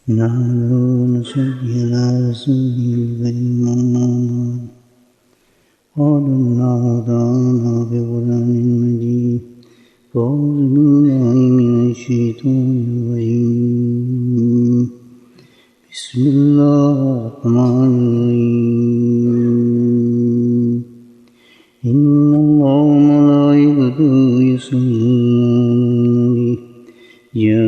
نحمده ونصلي على رسوله الكريم. قال الله تعالى بقرآن مجيد أعوذ بالله من الشيطان الرجيم بسم الله الرحمن الرحيم إن الله وملائكته يصلون يا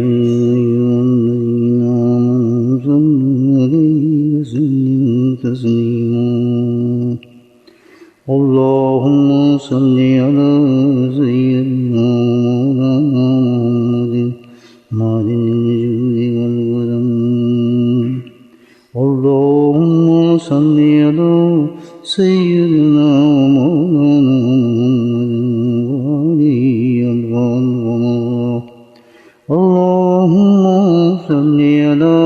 أيها الذين آمنوا صلوا عليه وسلموا تسليما اللهم صل على سيدنا مولانا محمد معدن الجود والكرم اللهم صل على سيدنا مولانا محمد وعليه الغالب اللهم صل على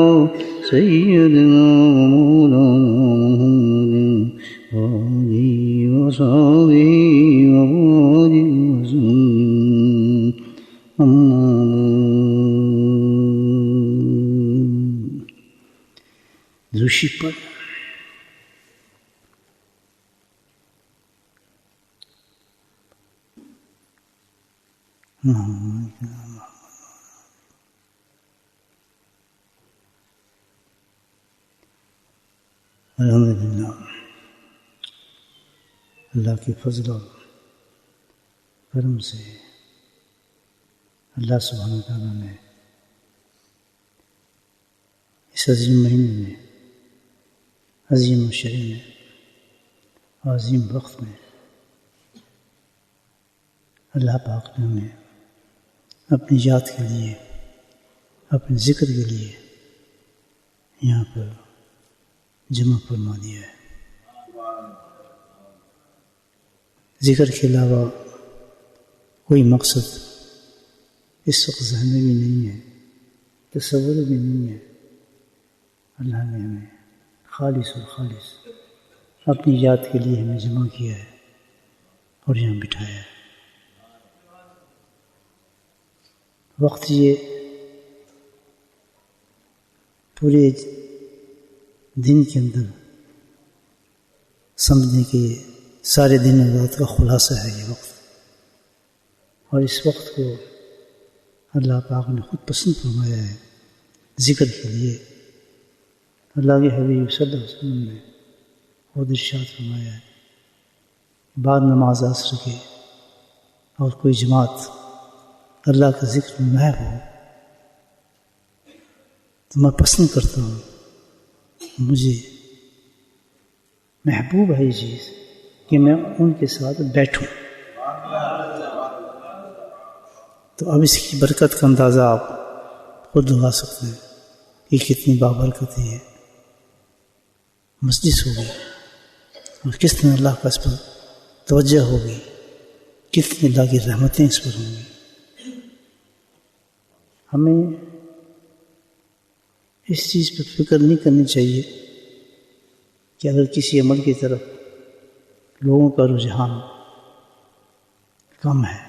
سيدنا مولانا محمد وآله وصحبه وبارك وسلم أما دوشی پر الحمدللہ اللہ کے فضل اور کرم سے اللہ سبحانہ وتعالیٰ نے اس عظیم مہینے میں عظیم مشرے میں عظیم وقت میں اللہ پاک نے ہمیں اپنی یاد کے لیے اپنے ذکر کے لیے یہاں پر جمع فرما دیا ہے. ذکر کے علاوہ کوئی مقصد اس وقت ذہن میں بھی نہیں ہے، تصور بھی نہیں ہے. اللہ نے ہمیں خالص اور خالص اپنی یاد کے لیے ہمیں جمع کیا ہے اور یہاں بٹھایا ہے. وقت یہ پورے دن کے اندر سمجھنے کے سارے دن اور رات کا خلاصہ ہے یہ وقت، اور اس وقت کو اللہ پاک نے خود پسند فرمایا ہے ذکر کے لیے. اللہ کے حبیب صلی اللہ علیہ وسلم نے خود ارشاد فرمایا ہے بعد نماز عصر کے اور کوئی جماعت اللہ کا ذکر نہ ہو تو میں پسند کرتا ہوں، مجھے محبوب ہے یہ چیز کہ میں ان کے ساتھ بیٹھوں. تو اب اس کی برکت کا اندازہ آپ خود لگا سکتے ہیں کہ کتنی بابرکت ہے مجلس ہوگی اور کس طرح اللہ کا اس پر توجہ ہوگی، کتنی اللہ کی رحمتیں اس پر ہوں گی. ہمیں اس چیز پر فکر نہیں کرنی چاہیے کہ اگر کسی عمل کی طرف لوگوں کا رجحان کم ہے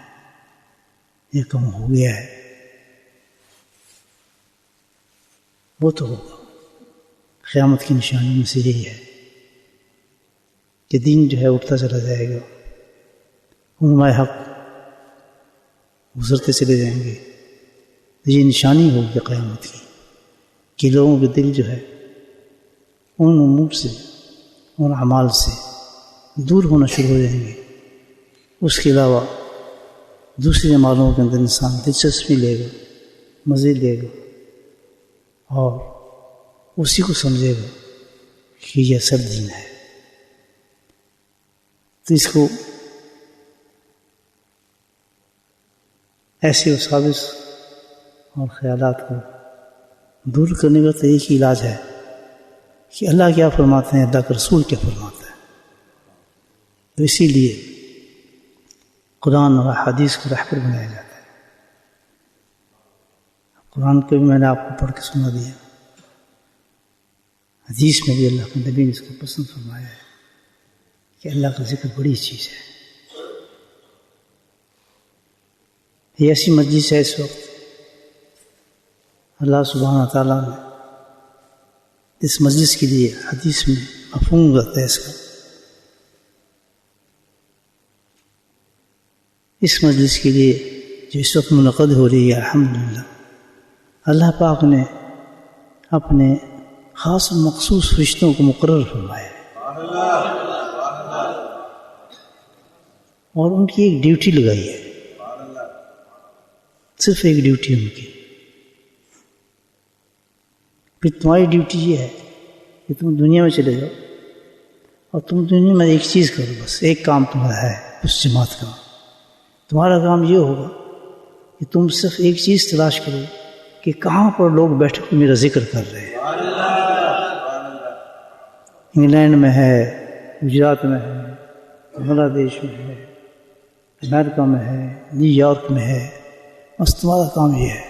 یا کم ہو گیا ہے، وہ تو ہوگا. قیامت کی نشانی میں سے یہی ہے کہ دین جو ہے اٹھتا چلا جائے گا، علماء حق گزرتے چلے جائیں گے. یہ نشانی ہوگی قیامت کی کہ لوگوں کے دل جو ہے ان امور سے ان اعمال سے دور ہونا شروع ہو جائیں گے. اس کے علاوہ دوسرے اعمالوں کے اندر انسان دلچسپی لے گا، مزے لے گا اور اسی کو سمجھے گا کہ یہ اصل دین ہے. تو اس کو ایسے وساوس اور خیالات کو دور کرنے کا تو ایک ہی علاج ہے کہ اللہ کیا فرماتے ہیں، اللہ کا رسول کیا فرماتا ہے. تو اسی لیے قرآن اور حدیث کو رہبر بنایا جاتا ہے. قرآن کو بھی میں نے آپ کو پڑھ کے سنا دیا، حدیث میں بھی اللہ کے نبی نے اس کو پسند فرمایا ہے کہ اللہ کا ذکر بڑی چیز ہے. یہ ایسی مجلس ہے اس وقت اللہ سبحانہ تعالیٰ نے اس مجلس کے لیے حدیث میں مفہوم رہتا ہے اس کا. اس مجلس کے لیے جو اس وقت منعقد ہو رہی ہے الحمدللہ اللہ پاک نے اپنے خاص مخصوص فرشتوں کو مقرر فرمایا ہے اور ان کی ایک ڈیوٹی لگائی ہے. صرف ایک ڈیوٹی ان کی. پھر تمہاری ڈیوٹی یہ ہے کہ تم دنیا میں چلے جاؤ اور تم دنیا میں ایک چیز کرو. بس ایک کام تمہارا ہے اس جماعت کا. تمہارا کام یہ ہوگا کہ تم صرف ایک چیز تلاش کرو کہ کہاں پر لوگ بیٹھ کر میرا ذکر کر رہے ہیں. انگلینڈ میں ہے, گجرات میں ہے, بنگلہ دیش میں ہے, امریکہ میں ہے, نیو یارک میں ہے. بس تمہارا کام یہ ہے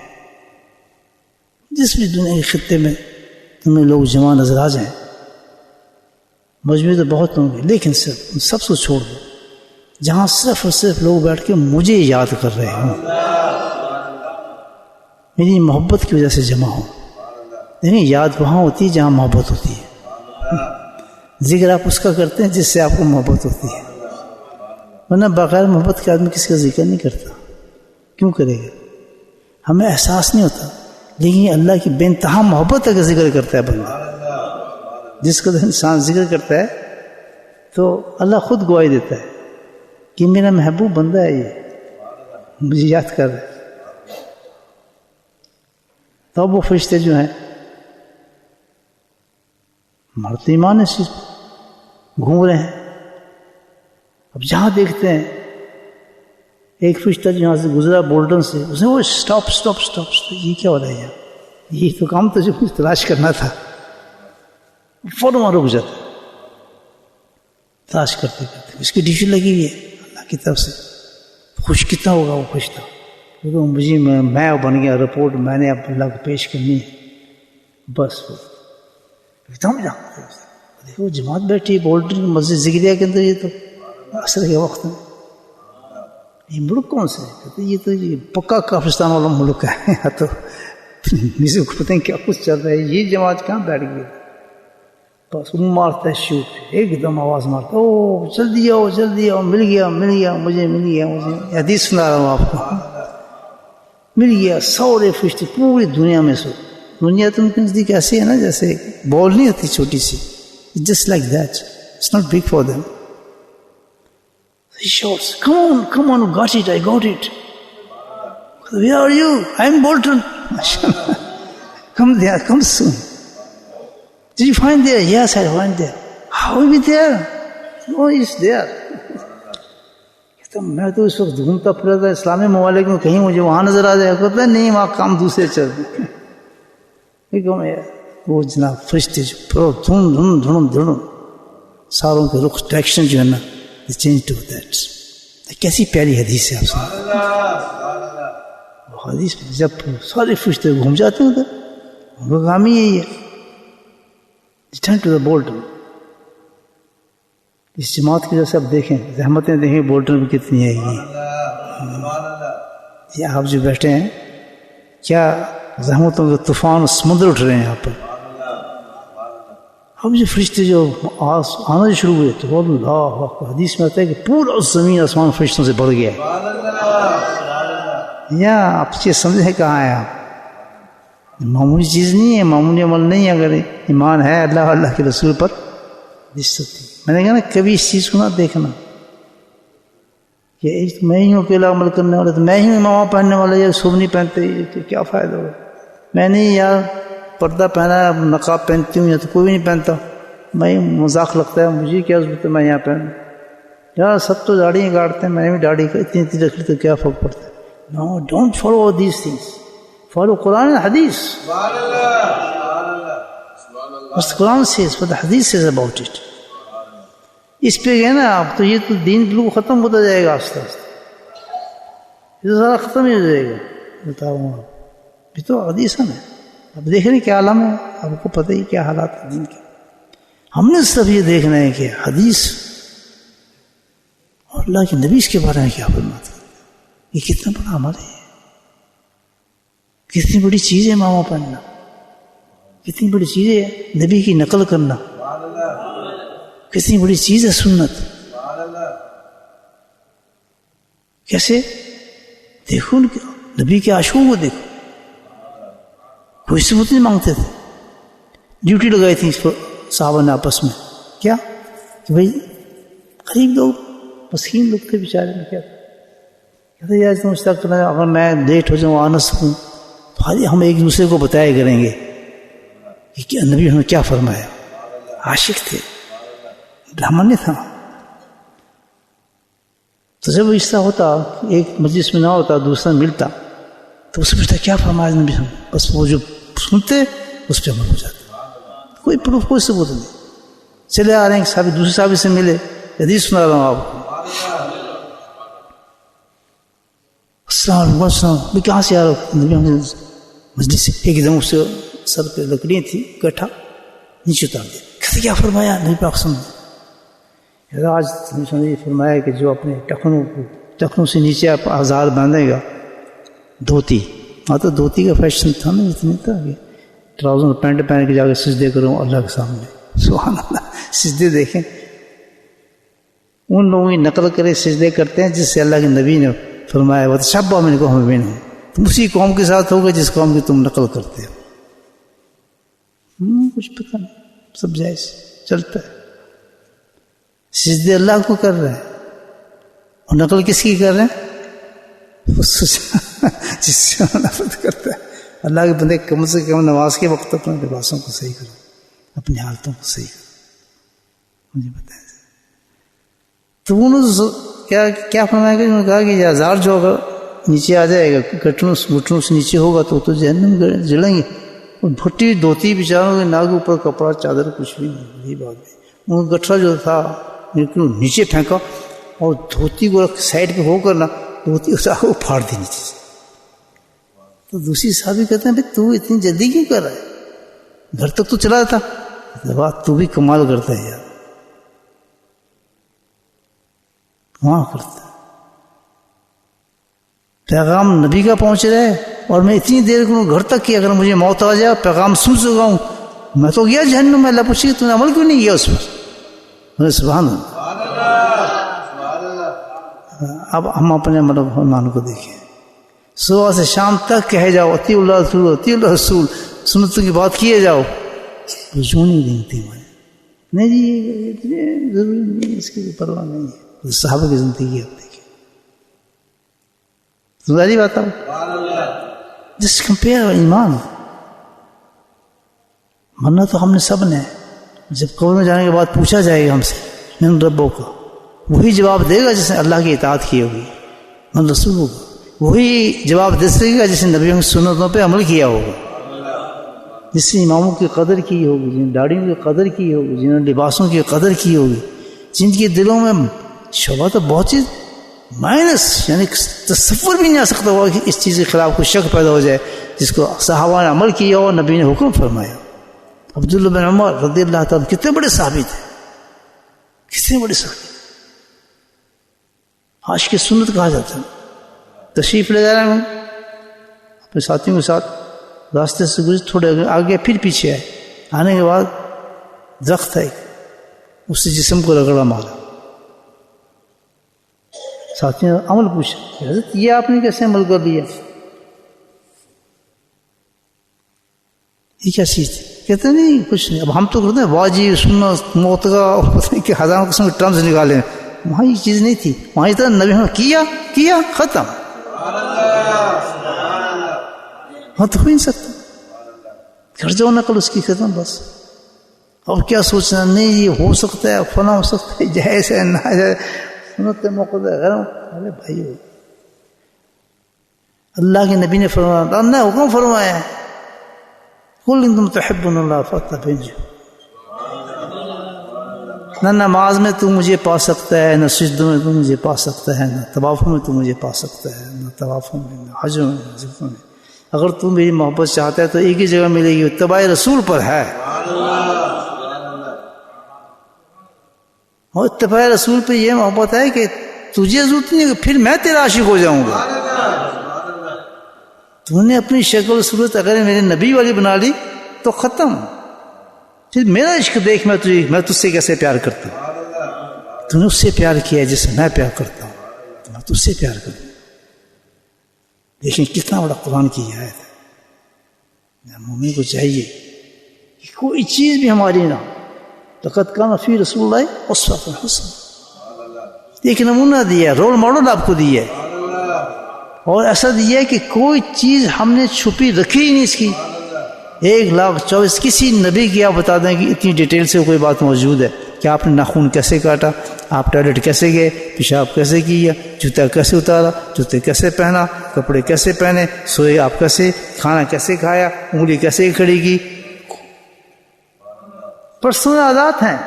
جس بھی دنیا کے خطے میں تمہیں لوگ جمع نظر آ جائیں, مجموعے تو بہت ہوں گے لیکن صرف ان سب کو چھوڑ دو جہاں صرف اور صرف لوگ بیٹھ کے مجھے یاد کر رہے ہوں, میری محبت کی وجہ سے جمع ہوں. دیکھیں یاد وہاں ہوتی ہے جہاں محبت ہوتی ہے. ذکر آپ اس کا کرتے ہیں جس سے آپ کو محبت ہوتی ہے, ورنہ بغیر محبت کے آدمی کسی کا ذکر نہیں کرتا. کیوں کرے گا؟ ہمیں احساس نہیں ہوتا لیکن اللہ کی بے انتہا محبت ہے کہ ذکر کرتا ہے بندہ. جس قدر انسان ذکر کرتا ہے تو اللہ خود گواہی دیتا ہے کہ میرا محبوب بندہ ہے, یہ مجھے یاد کر رہا ہے. تب وہ فرشتے جو ہیں ہمارا تو ایمان ہے صرف گھوم رہے ہیں. اب جہاں دیکھتے ہیں ایک فرشتہ جو یہاں سے گزرا بولٹن سے, اس نے وہ اسٹاپ, یہ کیا ہو رہا ہے یہاں, یہ تو کام تو جو کچھ تلاش کرنا تھا. فوراً رک جاتا تلاش کرتے کرتے. اس کی ڈیوٹی لگی ہوئی ہے اللہ کی طرف سے. خوش کتنا ہوگا وہ خوش تھا کیونکہ مجھے میں بن گیا رپورٹ میں نے اب اللہ کو پیش کرنی ہے. بس وہ ایک دم جانتے دیکھو جماعت بیٹھی بولٹن مسجد ذکریہ کے اندر. یہ تو عصر کے وقت میں یہ ملک کون سے ہے؟ کہتے یہ تو یہ پکا کافرستان والا ملک ہے. تو کسی کو پتہ نہیں کیا کچھ چل رہا ہے. یہ جماعت کہاں بیٹھ گئی؟ بس وہ مارتا ہے شوٹ, ایک دم آواز مارتا, او جلدی آؤ جلدی آؤ, مل گیا مجھے مل گیا. حدیث سنا رہا ہوں آپ کو, مل گیا. سورے فرشتے پوری دنیا میں سو. دنیا تو ان کے نزدیک ایسی ہے نا جیسے بال نہیں ہوتی چھوٹی سی, just like that, it's not big for them. He shouts, come on, got it. Where are you? I'm Bolton. Come there, come soon. Did you find there? Yes, I find there. How will be there? No, it's there. میں تو اس وقت گھومتا پھرا تھا اسلامی ممالک میں, کہیں مجھے وہاں نظر آ جائے. کہتا نہیں, وہاں کام دوسرے چل رہے. وہ جناب فرشتے دھڑم ساروں کے رخ ڈائریکشن جو ہے نا چینج ٹو دیٹ. کیسی پیاری حدیث ہے آپ سے. حدیث جب سارے فرشتے گھوم جاتے ہیں ادھر, ان کا کام ہی یہی ہے. Return to the Bolton. اس جماعت کی وجہ سے آپ دیکھیں زحمتیں دیکھیں بولٹن بھی کتنی ہے. یہ آپ جو بیٹھے ہیں کیا زحمتوں کے طوفان سمندر اٹھ رہے ہیں یہاں پر. اب جو فرشتے جو آنا شروع ہوئے تو اللہ حدیث میں آتا ہے کہ پورا زمین آسمان فرشتوں سے بڑھ گیا. یا آپ یہ سمجھیں کہاں ہے آپ, معمولی چیز نہیں ہے, معمولی عمل نہیں ہے. اگر ایمان ہے اللہ کے رسول پر میں نے کہا نا کبھی اس چیز کو نہ دیکھنا کہ میں ہی ہوں اکیلا عمل کرنے والا, تو میں ہی امامہ پہننے والا یا سب نہیں پہنتے, تو کیا فائدہ ہوگا. میں نہیں یار پردہ پہنا ہے, نقاب پہنتی ہوں یا تو کوئی بھی نہیں پہنتا, میں مذاق لگتا ہے مجھے کیا ضرورت ہے میں یہاں پہنوں. یار سب تو داڑھی کاٹتے ہیں, میں نے بھی داڑھی اتنی رکھ لی تو کیا فرق پڑتا ہے. No don't follow these things, follow Quran حدیث. بس قرآن says what the hadith says about it. اس پہ گئے نا آپ تو یہ تو دین بالکل ختم ہوتا جائے گا آہستہ آہستہ, یہ تو سارا ختم ہی ہو جائے گا. بتاؤ آپ یہ تو حدیث ہے. اب دیکھ رہے کیا عالم ہے, آپ کو پتہ ہی کیا حالات ہیں دین کے. ہم نے صرف یہ دیکھنا ہے کہ حدیث اور اللہ کے نبی اس کے بارے میں کیا فرماتے ہیں. یہ کتنا بڑا عمل ہے, کتنی بڑی چیز ہے امامہ پہننا. کتنی بڑی چیز ہے نبی کی نقل کرنا، کتنی بڑی چیز ہے سنت. کیسے دیکھو ان کے نبی کے عاشقوں کو دیکھو، کوئی ثبوت نہیں مانگتے تھے. ڈیوٹی لگائی تھی صحابہ نے آپس میں، کیا کہ بھائی غریب لوگ مسکین لوگ تھے بیچارے میں، کیا کہتے یار تم اس طرح اگر میں لیٹ ہو جاؤں آ نہ سکوں تو خالی ہم ایک دوسرے کو بتایا کریں گے کہ کیا نبی ہمیں کیا فرمایا. عاشق تھے، ڈرامہ نہیں تھا. تو جب اس طرح ہوتا ایک مجلس میں نہ ہوتا دوسرا ملتا تو اسے پوچھتا کیا فرمایا نبی ہم، بس وہ جو سنتے اس پہ عمل ہو جاتا. کوئی پروف کوئی ثبوت نہیں. چلے آ رہے ہیں صحابی دوسرے صحابی سے ملے، حدیث سنا رہا ہوں آپ کو. السلام علیکم، کہاں سے آ رہا ہوں؟ نبی ہم مجلس سے. ایک دم اس سے سر پہ لکڑیاں تھی گٹھا نیچے اتار دیا. کہتے کیا فرمایا نبی پاک صلی اللہ علیہ وسلم؟ آج یہ فرمایا کہ جو اپنے ٹخنوں سے نیچے آپ آزار باندھے گا دھوتی. ہاں تو دھوتی کا فیشن تھا نا، اتنے تھا کہ ٹراؤزر پینٹ پہن کے جا کے سجدے کروں اللہ کے سامنے. سبحان اللہ، سجدے دیکھیں ان لوگوں کی نقل کرے سجدے کرتے ہیں جس سے اللہ کے نبی نے فرمایا وہ شبہ میں کو ہمیں بین ہوں. تم اسی قوم کے ساتھ ہوگا جس قوم کی تم نقل کرتے ہو. کچھ پتہ نہیں، سب جائز چلتا ہے. سجدے اللہ کو کر رہے ہیں اور نقل کس کی کر رہے ہیں؟ جس سے نفرت کرتا ہے. اللہ کے بندے کم سے کم نماز کے وقت اپنے لباسوں کو صحیح کرو، اپنی حالتوں کو صحیح کرو. مجھے بتائیں تو انہوں نے کیا فرمایا کہ انہوں نے کہا کہ یہ ہزار جو اگر نیچے آ جائے گا گھٹنوں سے نیچے ہوگا تو جہنم جلیں گے. اور بھٹی دھوتی بیچاروں کے ناک اوپر کپڑا چادر کچھ بھی نہیں. یہی بات ہے. ان کا گٹھا جو تھا نیچے پھینکا اور دھوتی کو سائڈ پہ ہو کر نا دھوتی کو پھاڑ دی نیچے سے. تو دوسری صحابی کہتے ہیں بھائی تو اتنی جلدی کیوں کر رہا ہے؟ گھر تک تو چلا تھا. بات تو بھی کمال کرتا ہے یار، کمال کرتا ہے. پیغام نبی کا پہنچ رہا ہے اور میں اتنی دیر کروں گھر تک کہ اگر مجھے موت آ جائے پیغام سن چکا ہوں میں تو گیا جہنم میں. اللہ پوچھے کہ تم نے عمل کیوں نہیں کیا اس پر؟ سبحان اللہ. اب ہم اپنے مطلب فرمان کو دیکھیں. صبح سے شام تک کہے جاؤ اطیع اللہ رسول اطیع اللہ رسول، سنتوں کی بات کیے جاؤ. کیوں نہیں دیکھتے مجھے؟ نہیں جی یہ ضروری نہیں، اس کی پرواہ نہیں ہے. صحابہ کی زندگی آپ دیکھیں، ظاہری بات ہے. جس کمپیئر ایمان مرنا تو ہم نے سب نے. جب قبر میں جانے کے بعد پوچھا جائے گا ہم سے من ربوں کا، وہی جواب دے گا جس نے اللہ کی اطاعت کی ہوگی. من رسول ہوگا وہی جواب دے سکے گا جس نے نبیوں کی سنتوں پہ عمل کیا ہوگا، جس نے اماموں کی قدر کی ہوگی، جن نے داڑھیوں کی قدر کی ہوگی، جنہوں نے لباسوں کی قدر کی ہوگی، جن کے دلوں میں شبہ تو بہت چیز مائنس یعنی تصور بھی نہیں آ سکتا ہوا کہ اس چیز کے خلاف کوئی شک پیدا ہو جائے جس کو صحابہ نے عمل کیا اور نبی نے حکم فرمایا. عبداللہ بن عمر رضی اللہ تعالیٰ کتنے بڑے صحابی تھے، کتنے بڑے صحابی. عاشق سنت کہا جاتا ہے. تشریف لے جا رہے ہیں اپنے ساتھیوں کے ساتھ، راستے سے گزر تھوڑے آگے پھر پیچھے آئے. آنے کے بعد درخت ہے اس سے جسم کو رگڑا مارا. ساتھیوں نے عمل پوچھا حضرت یہ آپ نے کیسے عمل کر لیا؟ یہ کیا چیز تھی؟ کہتے ہیں نہیں کچھ نہیں. اب ہم تو کرتے ہیں واجب سنت معتقد کہ ہزاروں قسم کے ٹرمز نکالے. وہاں یہ چیز نہیں تھی. وہاں یہ طرح نبی کیا ختم. ہاں تو ہو نہیں سکتا. گھر جاؤ نقل اس کی ختم بس. اب کیا سوچنا نہیں یہ ہو سکتا ہے فلاں ہو سکتا ہے جائز ہے نہ جائز سنت موقع غیر. ارے بھائی اللہ کے نبی نے فرمایا، اللہ نے حکم فرمایا ہے قل ان تم تحبون اللہ فاتبعونی. نہ نماز میں تو مجھے پا سکتا ہے، نہ سجدوں میں تو مجھے پا سکتا ہے، نہ طوافوں میں تو مجھے پا سکتا ہے، نہ طوافوں میں نہ حجوں میں نہ ذکروں میں. اگر تو میری محبت چاہتا ہے تو ایک ہی جگہ ملے گی، اتباع رسول پر ہے. اور اتباع رسول پہ یہ محبت ہے کہ تجھے ضرورت نہیں کہ پھر میں تیرا عاشق ہو جاؤں گا. تو نے اپنی شکل و صورت اگر میرے نبی والی بنا لی تو ختم. پھر میرا عشق دیکھ، میں تجھ سے کیسے پیار کرتا ہوں. تو نے اس سے پیار کیا جس سے میں پیار کرتا ہوں، تو میں تجھ سے پیار کروں. لیکن کتنا بڑا قرآن کی آیت ہے. مومن کو چاہیے کہ کوئی چیز بھی ہماری نہ، لقد کان فی رسول اللہ اسوۃ حسنہ، ایک نمونہ دیا، رول ماڈل آپ کو دیا ہے، اور ایسا دیا ہے کہ کوئی چیز ہم نے چھپی رکھی ہی نہیں اس کی. 1,24,000 کسی نبی کی آپ بتا دیں کہ اتنی ڈیٹیل سے کوئی بات موجود ہے کہ آپ نے ناخن کیسے کاٹا، آپ ٹوائلٹ کیسے گئے، پیشاب کیسے کیا، جوتا کیسے اتارا، جوتے کیسے پہنا، کپڑے کیسے پہنے، سوئے آپ کیسے، کھانا کیسے کھایا، انگلی کیسے کھڑی کی. پرسنل عادات ہیں،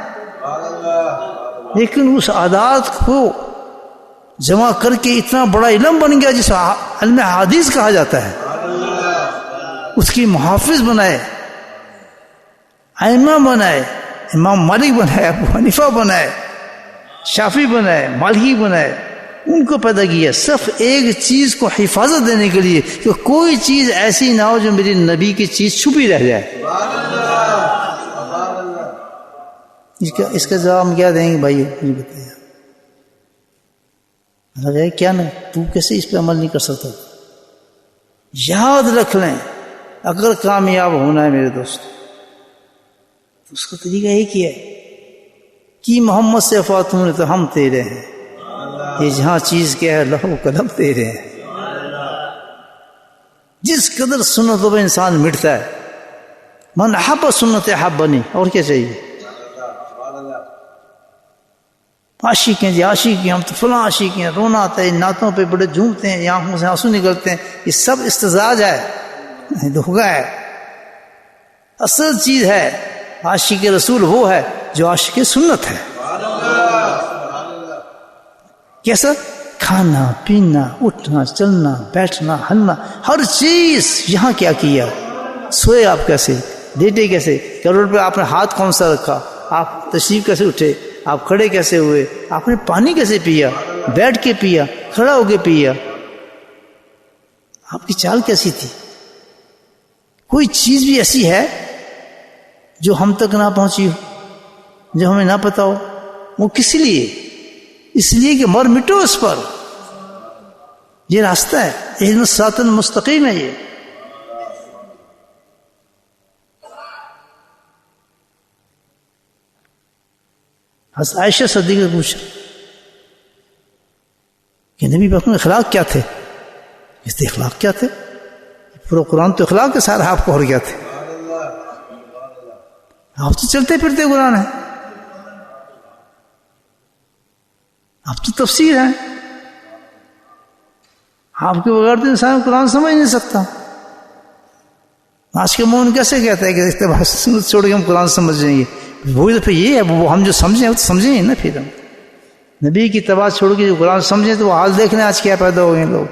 لیکن اس عادات کو جمع کر کے اتنا بڑا علم بن گیا جسے علم حدیث کہا جاتا ہے. اس کی محافظ بنائے، ائمہ بنائے، امام مالک بنائے، ابو حنیفہ بنائے، شافعی بنائے، مالکی بنائے، ان کو پیدا کیا صرف ایک چیز کو حفاظت دینے کے لیے کہ کوئی چیز ایسی نہ ہو جو میری نبی کی چیز چھپی رہ جائے. اس کا جواب ہم کیا دیں گے بھائی؟ بتائیے کیا نہیں، تو کیسے اس پہ عمل نہیں کر سکتا؟ یاد رکھ لیں، اگر کامیاب ہونا ہے میرے دوست تو اس کا طریقہ ایک ہی ہے کہ محمد سے فاتون تو ہم تیرے ہیں، یہ جہاں چیز کیا ہے لہو قلم تیرے ہیں. جس قدر سنتوں پہ انسان مٹتا ہے، من حب سنت حبنی، اور کیا چاہیے؟ عاشق ہیں جی، عاشق ہیں ہم تو فلاں عاشق ہیں، رونا آتا ہے، نعتوں پہ بڑے جھومتے ہیں، آنکھوں سے آنسو نکلتے ہیں. یہ سب استزاج ہے، دھوکہ ہے. اصل چیز ہے عاشق رسول وہ ہے جو عاشق سنت ہے. کیسا؟ کھانا پینا، اٹھنا چلنا، بیٹھنا ہلنا، ہر چیز. یہاں کیا کیا؟ سوئے آپ کیسے، لیٹے کیسے، کروڑ پہ آپ نے ہاتھ کون سا رکھا، آپ تشریف کیسے اٹھے، آپ کھڑے کیسے ہوئے، آپ نے پانی کیسے پیا، بیٹھ کے پیا، کھڑا ہو کے پیا، آپ کی چال کیسی تھی. کوئی چیز بھی ایسی ہے جو ہم تک نہ پہنچی ہو، جو ہمیں نہ پتا ہو، وہ کس لیے؟ اس لیے کہ مر مٹو اس پر. یہ راستہ ہے، اہدنا الصراط المستقیم ہے. یہ حضرت عائشہ صدیقہ کو پوچھا کہ نبی پاک میں اخلاق کیا تھے؟ اس کے اخلاق کیا تھے؟ پورا قرآن تو اخلاق کے سارے آپ کو اور کیا تھے؟ آپ تو چلتے پھرتے قرآن ہے، آپ تو تفسیر ہیں، آپ کے بغیر تو انسان قرآن سمجھ نہیں سکتا. آج کے مومن کیسے کہتا ہے کہ اتباع سنت چھوڑ کے ہم قرآن سمجھ جائیں گے؟ وہی تو پھر یہ ہے، وہ ہم جو سمجھیں وہ تو سمجھیں گے نا. پھر ہم نبی کی اتباع چھوڑ کے جو قرآن سمجھیں تو وہ حال دیکھ لیں آج کیا پیدا ہو گئے لوگ.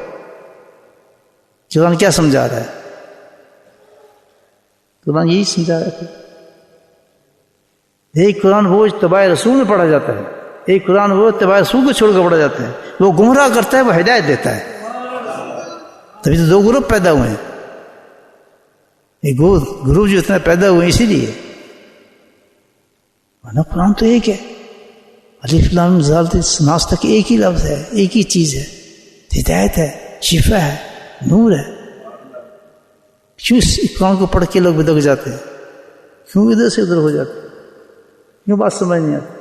قرآن کیا سمجھا رہا ہے؟ قرآن یہی سمجھا رہا ہے. ایک قرآن وہ اتباع رسول میں پڑھا جاتا ہے، ایک قرآن وہ اتباع رسول کو چھوڑ کر پڑھا جاتا ہے. وہ گمراہ کرتا ہے، وہ ہدایت دیتا ہے. تبھی تو 2 گروپ پیدا ہوئے ہیں. ایک گروپ جو اتنا پیدا ہوئے اسی لیے، ورنہ قرآن تو ایک ہے. الف لام ذال ناس تک ایک ہی لفظ ہے، ایک ہی چیز ہے، ہدایت ہے، شفا ہے، نور ہے. کیوں اس قرآن کو پڑھ کے لوگ بدک جاتے ہیں؟ کیوں ادھر سے ادھر ہو جاتے ہیں؟ کیوں بات سمجھ نہیں آتی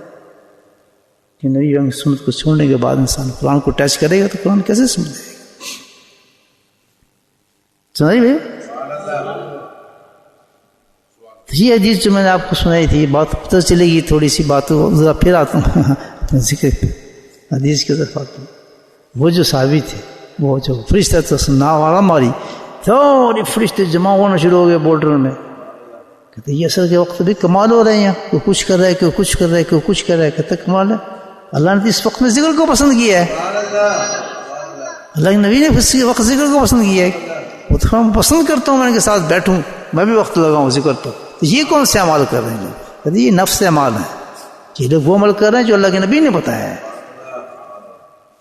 کہ نبی کی سنت کو چھوڑنے کے بعد انسان قرآن کو ٹچ کرے گا تو قرآن کیسے سمجھے گا؟ سنائی بھائی، یہ حدیث جو میں نے آپ کو سنائی تھی، بات پتہ چلے گی تھوڑی سی بات، ذرا پھر آتا ہوں ذکر حدیث کی طرف آتا ہوں. وہ جو صحابی تھے، وہ جو فرشتہ تھا نا والا ماری، تھوڑی فرشتے جمع ہونا شروع ہو گئے بورڈر میں. کہتے یہ اثر کے وقت بھی کمال ہو رہے ہیں، کوئی کچھ کر رہا ہے، کوئی کچھ کر رہا ہے، کوئی کچھ کر رہا ہے. کہتے کمال ہے، اللہ نے اس وقت میں ذکر کو پسند کیا ہے، اللہ کے نبی نے اس وقت ذکر کو پسند کیا ہے. وہ تو میں پسند کرتا ہوں میں ان کے ساتھ بیٹھوں، میں بھی وقت لگاؤں ذکر پر. تو یہ کون سے اعمال کر رہے ہیں لوگ؟ کہتے یہ نفس اعمال ہیں. یہ لوگ وہ عمل کر رہے ہیں جو اللہ کے نبی نے بتایا ہے.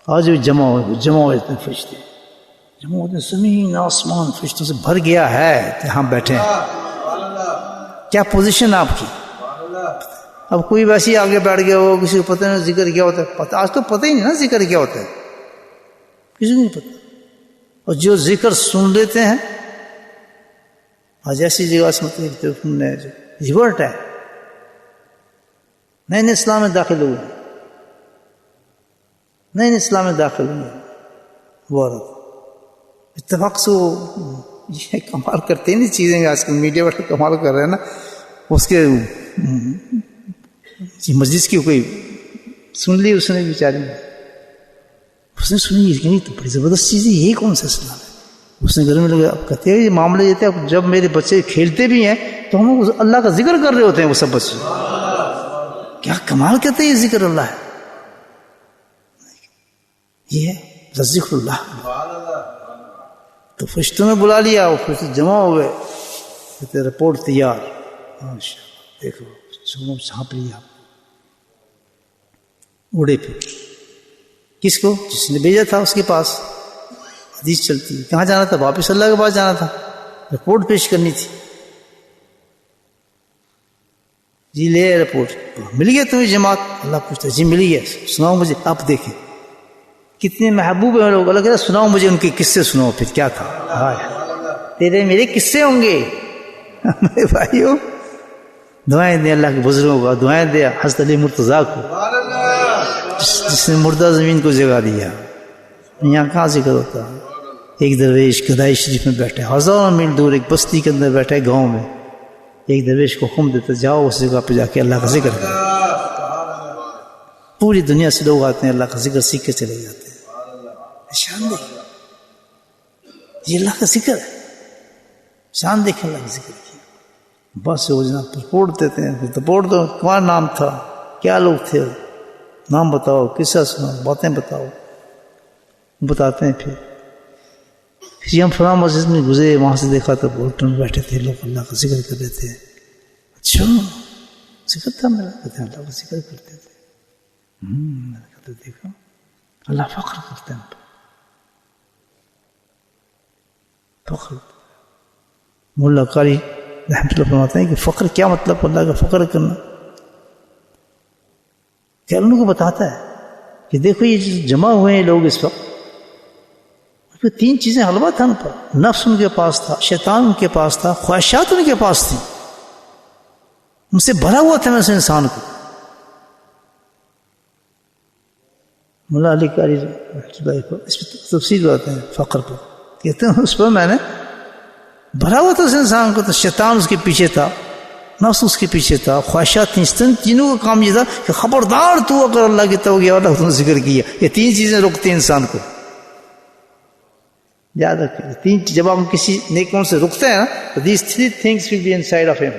آج بھی جمع ہو جاتے ہیں فرشتے، جمع ہوتے ہیں، زمین آسمان فرشتوں سے بھر گیا ہے. ہم بیٹھے ہیں کیا پوزیشن آپ کی. اب کوئی ویسے ہی آگے بیٹھ گیا ہو, کسی کو پتہ نہیں ذکر کیا ہوتا ہے. آج تو پتہ ہی نہیں نا ذکر کیا ہوتا ہے, کسی کو نہیں پتہ. اور جو ذکر سن لیتے ہیں, آج ایسی جگہ سے مطلب نے ریورٹ ہے, نئے نئے اسلام میں داخل ہوئے, نئے نئے اسلام میں داخل ہوئے وہ عورت. اتفاق سے وہ یہ کمال کرتے نہیں چیزیں, آج کل میڈیا والے کمال کر رہے ہیں نا. اس کے مجلس کی کوئی سن لی اس نے بیچاری, اس نے سنی کہ نہیں تو بڑی زبردست چیز ہے, یہی کون سا اسلام ہے. اس نے گھر میں لگا, اب کہتے ہیں یہ معاملے یہ تھے, جب میرے بچے کھیلتے بھی ہیں تو ہم اللہ کا ذکر کر رہے ہوتے ہیں وہ سب بچے. کیا کمال کہتے ہیں یہ ذکر اللہ ہے, یہ ہے ذکر اللہ. تو فرشتوں نے بلا لیا, وہ فرشتے جمع ہو گئے, کہتے رپورٹ تیار, دیکھو چھاپ لیا اڑے پہ. کس کو؟ جس نے بھیجا تھا اس کے پاس. حدیث چلتی ہے, کہاں جانا تھا؟ واپس اللہ کے پاس جانا تھا, رپورٹ پیش کرنی تھی. جی لے رپورٹ, مل گیا تمہیں جماعت؟ اللہ پوچھتا جی مل گیا, سناؤ مجھے. آپ دیکھیں کتنے محبوب ہیں لوگ. اللہ کہتا سناؤ مجھے ان کے قصے, سناؤ پھر کیا تھا. تیرے میرے قصے ہوں گے میرے بھائیوں. دعائیں دیں اللہ کے بزرگوں کو, دعائیں دیں حضرت علی مرتضیٰ کو, جس نے مردہ زمین کو جگا دیا. یہاں کہاں ذکر ہوتا ہے؟ ایک درویش گدائی شریف میں بیٹھے, ہزاروں میل دور ایک بستی کے اندر بیٹھے گاؤں میں. ایک درویش کو حکم دیتا جاؤ اس جگہ پہ جا کے اللہ کا ذکر کرو. پوری دنیا سے لوگ آتے ہیں, اللہ کا ذکر سیکھ کے چلے جاتے ہیں. شان دیکھ, یہ اللہ کا ذکر ہے. شان دیکھ اللہ کا ذکر کیا. بس ہو جناب رپورٹ دیتے ہیں, رپورٹ دو تمہارا نام تھا, کیا لوگ تھے, نام بتاؤ, قصہ سناؤ, باتیں بتاؤ, بتاتے ہیں. پھر ہم فلاں مسجد میں گزرے, وہاں سے دیکھا تو بورڈ میں بیٹھے تھے لوگ, اللہ کا ذکر کر رہے تھے. اچھا ذکر تھا میرا, کہتے ہیں اللہ کا ذکر کرتے تھے. میں نے کہتے دیکھو اللہ فخر کرتے ہیں, فخر. مولا قاری رحمۃ اللہ فرماتے ہیں کہ فخر کیا مطلب, اللہ کا فخر کرنا. کیا ان کو بتاتا ہے کہ دیکھو یہ جو جمع ہوئے ہیں لوگ اس وقت, تین چیزیں غلبہ تھا ان پر. نفس ان کے پاس تھا, شیطان ان کے پاس تھا, خواہشات ان کے پاس تھیں. ان سے بھرا ہوا تھا میں سے انسان کو. مولا علی قاری اس پہ تفصیل بتاتے ہیں فخر پر, کہتے ہیں اس پر میں نے بھرا ہوا تھا اس انسان کو. تو شیطان اس کے پیچھے تھا, نفس اس کے پیچھے تھا, خواہشات تھیں. تینوں کا کام یہ تھا کہ خبردار تو اگر اللہ کی توجہ اللہ تم نے ذکر کیا. یہ تین چیزیں روکتی ہیں انسان کو, یاد رکھیں. تین جب ہم کسی نیک کام سے رکتے ہیں نا, تو these three things will be inside of him.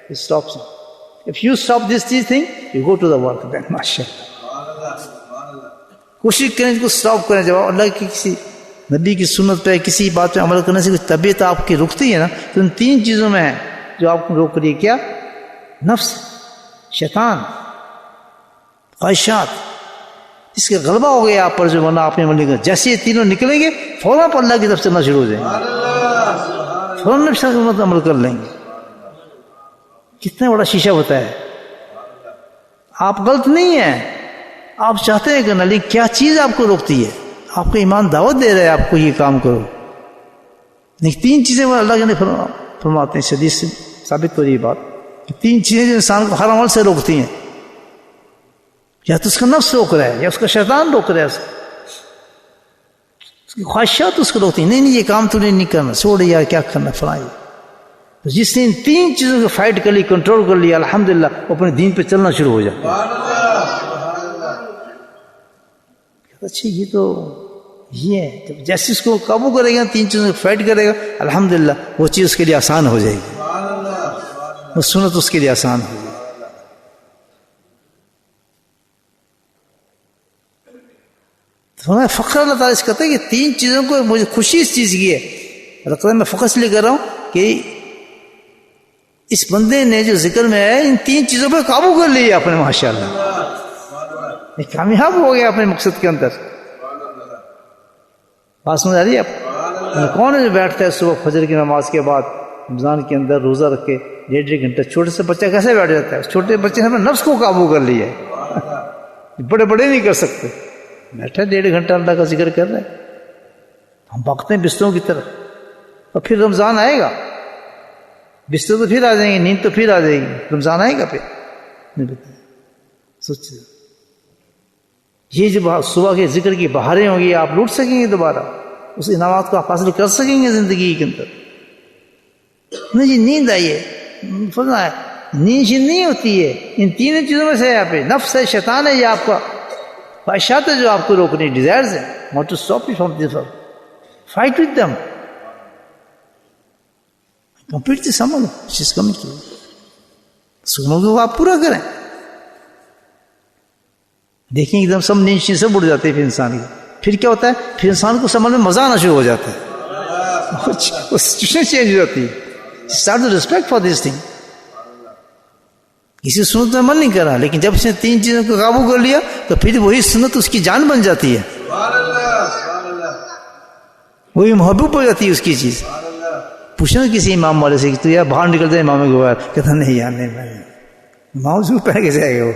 It stops him. If you stop these three things, you go to the work. Then MashaAllah. کوشش کریں کو سٹاپ کریں. جب اللہ کی کسی نبی کی سنت پہ کسی بات پہ عمل کرنے سے کوئی طبیعت آپ کی رکتی ہے نا, تو ان تین چیزوں میں ہے جو آپ کو روک رہی ہے. کیا؟ نفس, شیطان, خواہشات. اس کے غلبہ ہو گیا آپ پر, جو ورنہ آپ نے عمل نہیں کرنا. جیسے یہ تینوں نکلیں گے فوراً پر اللہ کی طرف چلنا شروع ہو جائیں گے, فوراً عمل کر لیں گے. کتنا بڑا شیشہ ہوتا ہے. آپ غلط نہیں ہیں, آپ چاہتے ہیں کہ لیکن کیا چیز آپ کو روکتی ہے؟ آپ کو ایمان دعوت دے رہے ہیں آپ کو یہ کام کرو. لیکن تین چیزیں وہ اللہ کے فرماتے ہیں, حدیث سے ثابت ہو رہی بات, کہ تین چیزیں جو انسان کو ہر عمل سے روکتی ہیں. یا تو اس کا نفس روک رہا ہے, یا اس کا شیطان روک رہا ہے, اس کی خواہشات اس کو روکتی ہیں. نہیں یہ کام تو نہیں کرنا, چھوڑ یار, کیا کرنا فلاں. تو جس نے ان تین چیزوں کو فائٹ کر لی, کنٹرول کر لیا, الحمدللہ وہ اپنے دین پہ چلنا شروع ہو جائے. اچھا یہ تو یہ ہے, جب جیسے اس کو قابو کرے گا, تین چیزوں کو فائٹ کرے گا, الحمدللہ وہ چیز اس کے لیے آسان ہو جائے گی, وہ سنت اس کے لیے آسان ہو جائے گی. فخر اللہ تعالیٰ اس کہتا ہے کہ تین چیزوں کو مجھے خوشی اس چیز کی ہے. اللہ تعالیٰ میں فخر اس لیے کر رہا ہوں کہ اس بندے نے جو ذکر میں ہے ان تین چیزوں پہ قابو کر لیا اپنے, ماشاءاللہ کامیاب ہو گیا اپنے مقصد کے اندر. بات سمجھ آ رہی ہے آپ؟ کون ہے جو بیٹھتا ہے صبح فجر کی نماز کے بعد رمضان کے اندر روزہ رکھ کے 1.5 گھنٹہ. چھوٹے سے بچہ کیسے بیٹھ جاتا ہے؟ چھوٹے بچے نے اپنے نفس کو قابو کر لیا ہے، بڑے بڑے نہیں کر سکتے. بیٹھا 1.5 گھنٹہ اللہ کا ذکر کر رہے ہیں. ہم بھاگتے ہیں بستروں کی طرف. اور پھر رمضان آئے گا، بستر تو پھر آ جائیں گے، نیند تو پھر آ جائے گی. رمضان آئے گا پھر نہیں بتائیں. سوچ یہ جب صبح کے ذکر کی بہاریں ہوں گی، آپ لوٹ سکیں گے دوبارہ اس انعامات کو، آپ حاصل کر سکیں گے زندگی کے اندر. نہیں جی نیند آئیے، فرمایا نیند نہیں ہوتی ہے، ان تین چیزوں میں سے ہے. آپ نفس ہے، شیطان ہے، یہ آپ کا خواہشات ہے جو آپ کو روکنے، ڈیزائرز ہیں. want to stop you from this. Fight with them. Complete this amal which is coming to you. سکموں کو آپ پورا کریں. دیکھیں ایک دم سب نیند سب اڑ جاتے ہیں پھر انسان کی. پھر کیا ہوتا ہے؟ پھر انسان کو عمل میں مزہ آنا شروع ہو جاتا ہے، سچویشن چینج ہو جاتی ہے. Start to respect for this thing. کسی سنت میں عمل نہیں کرا، لیکن جب اس نے 3 چیزوں کو قابو کر لیا تو پھر وہی سنت اس کی جان بن جاتی ہے، وہی محبوب ہو جاتی ہے اس کی چیز. پوچھنا کسی امام والے سے کہ تو یار باہر نکلتے ہیں امام کے بعد، کہتا نہیں یار نہیں، میں موضوع پہ کے جائے گا وہ،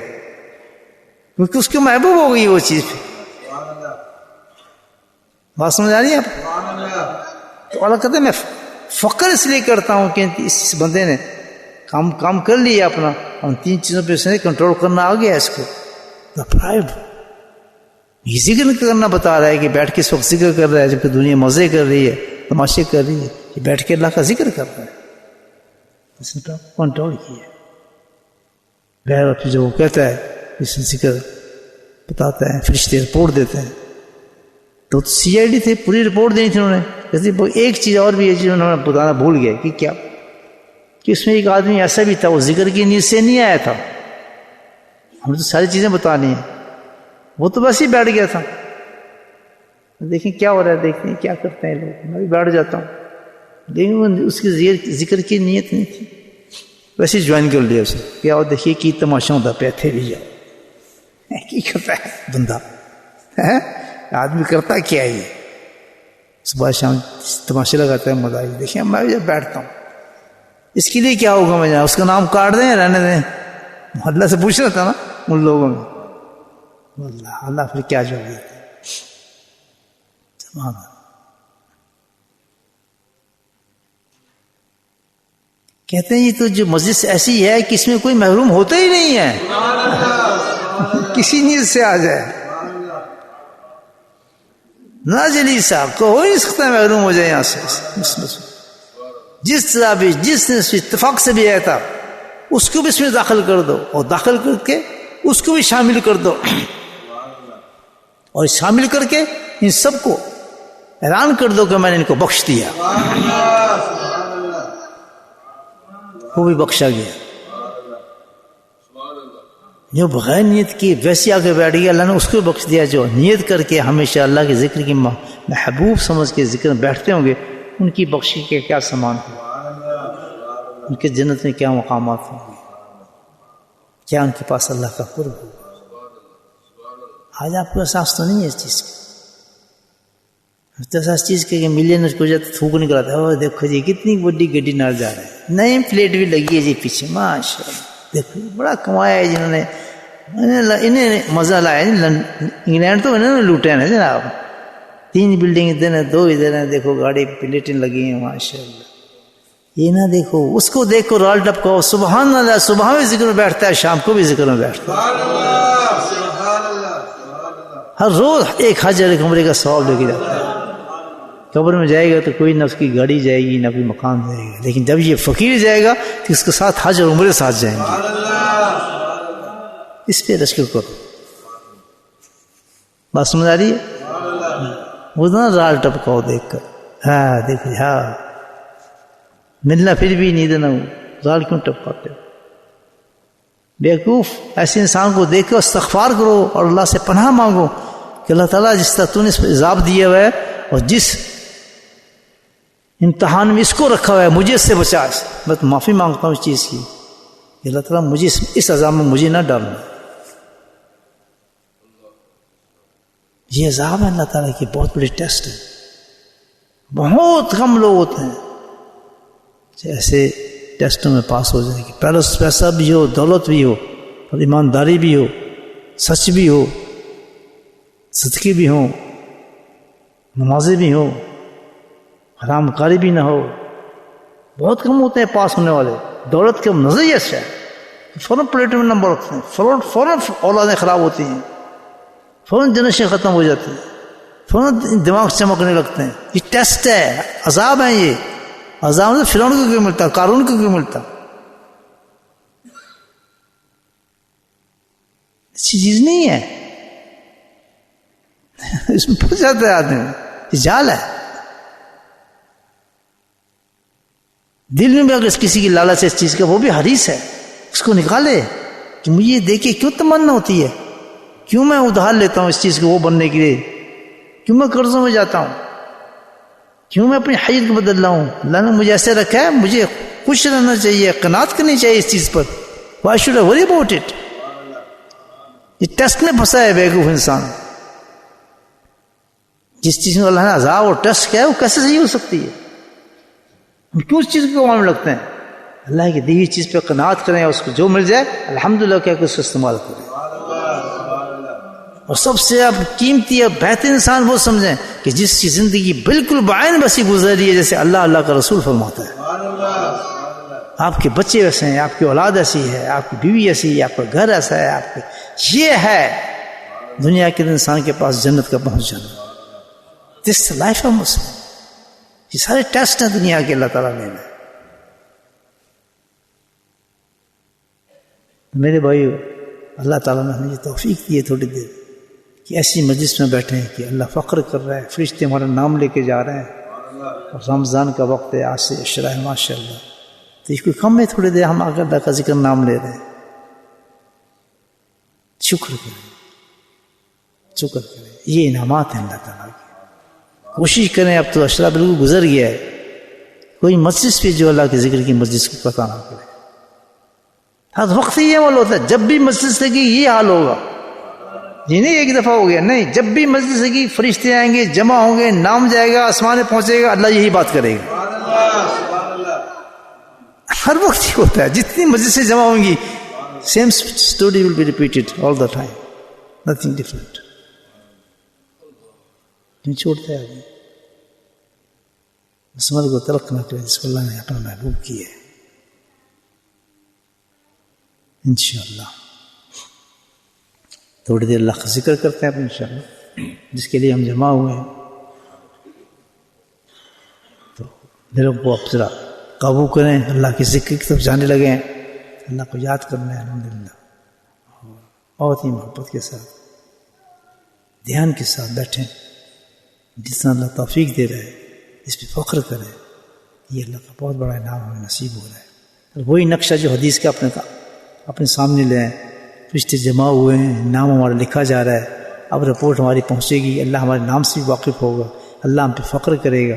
کیونکہ اس کو محبوب ہو گئی وہ چیز. بات سمجھ آ رہی ہے آپ؟ تو اللہ کہتے ہیں میں فخر اس لیے کرتا ہوں کہ اس بندے نے کام کر لیا اپنا، ان 3 چیزوں پہ اس نے کنٹرول کرنا آ گیا اس کو. یہ ذکر کرنا بتا رہا ہے کہ بیٹھ کے اس وقت ذکر کر رہا ہے جبکہ دنیا مزے کر رہی ہے، تماشے کر رہی ہے، یہ بیٹھ کے اللہ کا ذکر کر رہا ہے. اس نے کنٹرول کیا. غیر پھر جو وہ کہتا ہے اس ذکر بتاتا ہے، فرشتے رپورٹ دیتے ہیں. تو CID تھے، پوری رپورٹ دینی تھی انہوں نے. جیسے ایک چیز اور بھی ہے جو انہوں نے بتانا بھول گئے کہ کیا، کہ اس میں ایک آدمی ایسا بھی تھا وہ ذکر کی نیت سے نہیں آیا تھا. ہمیں تو ساری چیزیں بتانی ہیں، وہ تو بس ہی بیٹھ گیا تھا. دیکھیں کیا ہو رہا ہے، دیکھتے ہیں کیا کرتے ہیں لوگ. میں بھی بیٹھ جاتا ہوں، لیکن اس کی ذکر کی نیت نہیں تھی، ویسے جوائن کر لیا اسے. کیا ہو دیکھیے کی تماشا ہوتا پہ تھے بھی جاؤ. کی کرتا ہے بندہ، آدمی کرتا کیا ہے؟ یہ صبح شام تماشے لگاتا ہے، مزہ آئی. دیکھیں میں بھی جب بیٹھتا ہوں اس کے لیے کیا ہوگا، میں اس کا نام کاٹ دیں رہنے دیں. اللہ سے پوچھ رہا تھا نا ان لوگوں میں، اللہ پھر کیا جواب دیتا ہے. کہتے ہیں یہ تو جو مجلس ایسی ہے کہ اس میں کوئی محروم ہوتا ہی نہیں ہے، کسی نیت سے آ جائے نہ جلی صاحب کو ہو نہیں سکتا محروم ہو جائے یہاں سے. جس طرح بھی جس نے اتفاق سے بھی آیا تھا اس کو بھی اس میں داخل کر دو، اور داخل کر کے اس کو بھی شامل کر دو، اور شامل کر کے ان سب کو اعلان کر دو کہ میں نے ان کو بخش دیا. وہ بھی بخشا گیا. جو بغیر نیت کی ویسی آ کے بیٹھ گیا، اللہ نے اس کو بخش دیا. جو نیت کر کے ہمیشہ اللہ کے ذکر کی محبوب سمجھ کے ذکر میں بیٹھتے ہوں گے، ان کی بخشی کے کیا سامان ہو، ان کے جنت میں کیا مقامات ہوں گے، کیا ان کے پاس اللہ کا قرب ہوگا. آج آپ کو احساس تو نہیں ہے اس چیز کا. اس چیز کے ملینر کو جاتے تھوک نکل آتا ہے، دیکھو جی کتنی بڑی گڈی نال جا رہے ہیں، نئی پلیٹ بھی لگی ہے جی پیچھے، ماشاء اللہ دیکھو بڑا کمایا ہے جنہوں نے، انہیں مزہ لایا. انگلینڈ تو انہوں نے لوٹے ہیں جناب. 3 بلڈنگ ادھر ہیں، 2 ادھر ہیں، دیکھو گاڑی پلیٹیں لگی ہیں ماشاء اللہ. یہ نہ دیکھو اس کو، دیکھو رال ٹپکاؤ، سبحان اللہ. صبح میں ذکر میں بیٹھتا ہے، شام کو بھی ذکر میں بیٹھتا ہے، ہر روز ایک حج اور ایک عمرے کا ثواب لے کے جاتا ہے. قبر میں جائے گا تو کوئی نہ اس کی گاڑی جائے گی نہ کوئی مکان جائے گا، لیکن جب یہ فقیر جائے گا تو اس کے ساتھ حج اور عمرے ساتھ جائیں گے. اس پہ رشک کرو. بات سمجھ آ رہی ہے؟ وہ نا رال ٹپکاؤ دیکھ کر، ہاں دیکھو ہاں ملنا پھر بھی نہیں دینا، رال کیوں ٹپکاتے ہو بیوقوف. ایسے انسان کو دیکھ کر استغفار کرو اور اللہ سے پناہ مانگو کہ اللہ تعالیٰ جس طرح تو نے اس پہ عذاب دیا ہوا ہے اور جس امتحان میں اس کو رکھا ہوا ہے مجھے اس سے بچا. میں تو معافی مانگتا ہوں اس چیز کی کہ اللہ تعالیٰ مجھے اس عذاب میں مجھے نہ ڈالنا. یہ عذاب ہے اللہ تعالیٰ کی بہت بڑی ٹیسٹ ہے. بہت کم لوگ ہوتے ہیں جیسے ٹیسٹوں میں پاس ہو جائے گی. پیسہ بھی ہو، دولت بھی ہو، اور ایمانداری بھی ہو، سچ بھی ہو، صدقے بھی ہوں، نمازیں بھی ہوں، حرام کاری بھی نہ ہو. بہت کم ہوتے ہیں پاس ہونے والے. دولت کا نظریہ سے فوراً پلیٹ میں نمبر رکھتے ہیں، فوراً اولادیں خراب ہوتی ہیں، فوراً جنریشن ختم ہو جاتی ہے، فوراً دماغ چمکنے لگتے ہیں. یہ ٹیسٹ ہے، عذاب ہے. یہ عذاب سے فرعون کو کیوں ملتا، قارون کو کیوں ملتا؟ اچھی چیز نہیں ہے. اس میں پھنس جاتا ہے آدمی. یہ جال ہے. دل میں بھی اگر کسی کی لالچ ہے اس چیز کا، وہ بھی حریص ہے، اس کو نکالے کہ مجھے یہ دیکھے کیوں تمنا ہوتی ہے، کیوں میں ادھار لیتا ہوں اس چیز کو وہ بننے کے لیے، کیوں میں قرضوں میں جاتا ہوں، کیوں میں اپنی حیثیت کو بدل رہا ہوں. اللہ نے مجھے ایسے رکھا ہے، مجھے خوش رہنا چاہیے، قناعت کرنی چاہیے اس چیز پر. Why should I worry about it? یہ ٹیسٹ میں پھنسا ہے بیوقوف انسان. جس چیز میں اللہ نے عذاب اور ٹیسٹ کیا ہے وہ کیسے صحیح ہو سکتی ہے؟ ہم کیوں اس چیز کو معاملے لگتے ہیں؟ اللہ کی دی ہوئی چیز پہ قناعت کریں، اس کو جو مل جائے الحمدللہ کہہ کے اس کو استعمال کریں. اور سب سے اب قیمتی اور بہترین انسان وہ سمجھیں کہ جس کی زندگی بالکل بعین ویسی گزری ہے جیسے اللہ اللہ کا رسول فرماتا ہے. آپ کے بچے ویسے ہیں، آپ کی اولاد ایسی ہے، آپ کی بیوی ایسی ہے، آپ کا گھر ایسا ہے، آپ کے یہ ہے دنیا کے انسان کے پاس جنت کا پہنچ جانا. This life of Muslim. یہ سارے ٹیسٹ ہیں دنیا کے اللہ تعالیٰ نے. میرے بھائیو، اللہ تعالیٰ نے ہمیں یہ توفیق دی ہے تھوڑی دیر کہ ایسی مجلس میں بیٹھے ہیں کہ اللہ فخر کر رہا ہے، فرشتے ہمارا نام لے کے جا رہے ہیں، اور رمضان کا وقت ہے، آج سے عشرہ ہے ماشاء اللہ. تو یہ کوئی کم ہے تھوڑی دیر ہم اگر اللہ کا ذکر نام لے رہے ہیں؟ شکر کریں، شکر کریں. یہ انعامات ہیں اللہ تعالیٰ کی. کوشش کریں. اب تو عشرہ بالکل گزر گیا ہے، کوئی مجلس بھی جو اللہ کے ذکر کی مجلس کو قطع نہ کرے. ہر وقت یہ عمل ہوتا ہے، جب بھی مجلس لگی یہ حال ہوگا. یہ نہیں ایک دفعہ ہو گیا، نہیں، جب بھی مجلس لگی فرشتے آئیں گے، جمع ہوں گے، نام جائے گا، آسمان پہنچے گا، اللہ یہی بات کرے گا. ہر وقت یہ ہوتا ہے، جتنی مجلسیں جمع ہوں گی same story will be repeated all the time, nothing different. نہیں چھوڑتا ہے آدمی اس عمل کو ترک نہ کرے جس کو اللہ نے اپنا محبوب کیا ہے. انشاءاللہ تھوڑی دیر اللہ کا ذکر کرتے ہیں انشاءاللہ، جس کے لیے ہم جمع ہوئے ہیں. تو دلوں کو اب ذرا قابو کریں، اللہ کے ذکر کی طرف جانے لگے ہیں، اللہ کو یاد کرنا ہے الحمدللہ، بہت ہی محبت کے ساتھ دھیان کے ساتھ بیٹھیں. جتنا اللہ توفیق دے رہا ہے اس پہ فخر کریں. یہ اللہ کا بہت بڑا انعام ہمیں نصیب ہو رہا ہے. وہی نقشہ جو حدیث کا اپنے سامنے لیں، رشتے جمع ہوئے ہیں، نام ہمارا لکھا جا رہا ہے، اب رپورٹ ہماری پہنچے گی، اللہ ہمارے نام سے بھی واقف ہوگا، اللہ ہم پہ فخر کرے گا.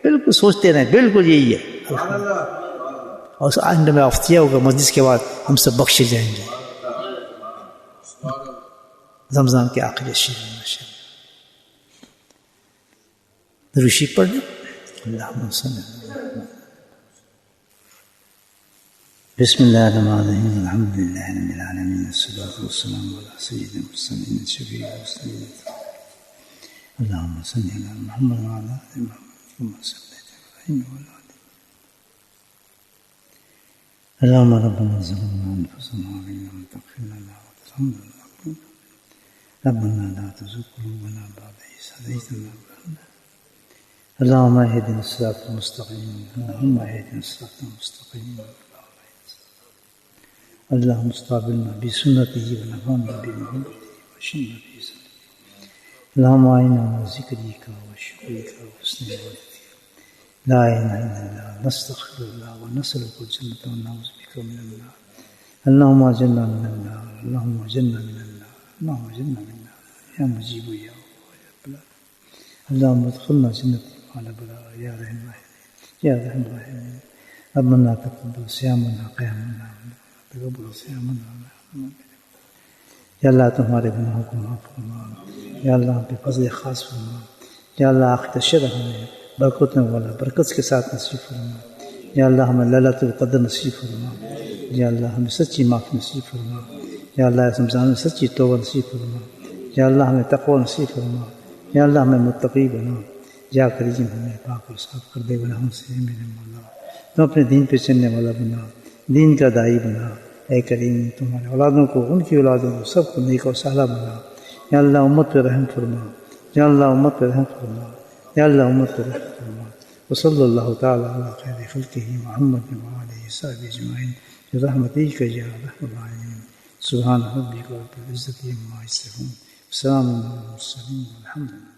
بالکل سوچتے رہیں، بالکل یہی ہے. اور آئندہ میں افتیہ ہوگا مجلس کے بعد ہم سب بخشے جائیں گے رمضان کے آخری شہر میں. درشی پڑھ لیں. اللہم صلی اللہ بسم اللہ الرحمن الرحیم الحمد للہ رب العالمین والصلاة والسلام علی سید المرسلین شفیع المرسلین اللہم صلی علی محمد وعلی آل محمد کما صلیت علی ابراہیم وعلی آل اللہم ربنا ظلمنا انفسنا وإن لم تغفر لنا وترحمنا ربنا لا تزغ قلوبنا بعد إذ هديتنا اللهم اهدنا الصراط المستقيم اللهم اهدنا الصراط المستقيم اللهم استقبلنا بسنته ونفعنا بمحبته واشفنا بإذنه اللهم أعنا على ذكرك وشكرك وحسن عبادتك لا إله إلا الله نستغفر الله ونسألك الجنة ونعوذ بك من النار اللهم أجرنا من النار اللهم أجرنا من النار اللهم أجرنا من النار يا مجيب يا اللهم ادخلنا جنتك على براء يا رحم الراحمين يا رحم الراحمين ربنا تقبل صيامنا قيامنا تقبل صيامنا یا اللہ تمہارے گناہوں کو معاف فرما، یا اللہ ہم پہ فضل خاص فرما، یا اللہ آخرت شرح ہمیں برکتوں والا برکت کے ساتھ نصیب فرما، یا اللہ ہمیں لیلۃ القدر نصیب فرما، یا اللہ ہمیں سچی معافی نصیب فرما، یا اللہ اس رمضان میں سچی توبہ نصیب فرما، یا اللہ ہمیں تقوی نصیب فرما، یا اللہ ہمیں متقی بنا، یا کریم ہمیں پاک اور صاف کر دے گناہوں سے میرے مولا، تو اپنے دین پہ چلنے والا بنا، دین کا داعی بنا، اے کریم تمہارے اولادوں کو، ان کی اولادوں کو، سب کو نیک اور صالح بنا، یا اللہ امت پہ رحم فرما، یا اللہ امت پہ رحم فرما، یا اللہ امت پہ رحم فرما، وصلی اللہ تعالیٰ علی خیر خلقہ محمد وآلہ وصحبہ اجمعین برحمتک یا ارحم الراحمین، سبحان ربک رب العزۃ عما یصفون، وسلام علی المرسلین والحمد للہ۔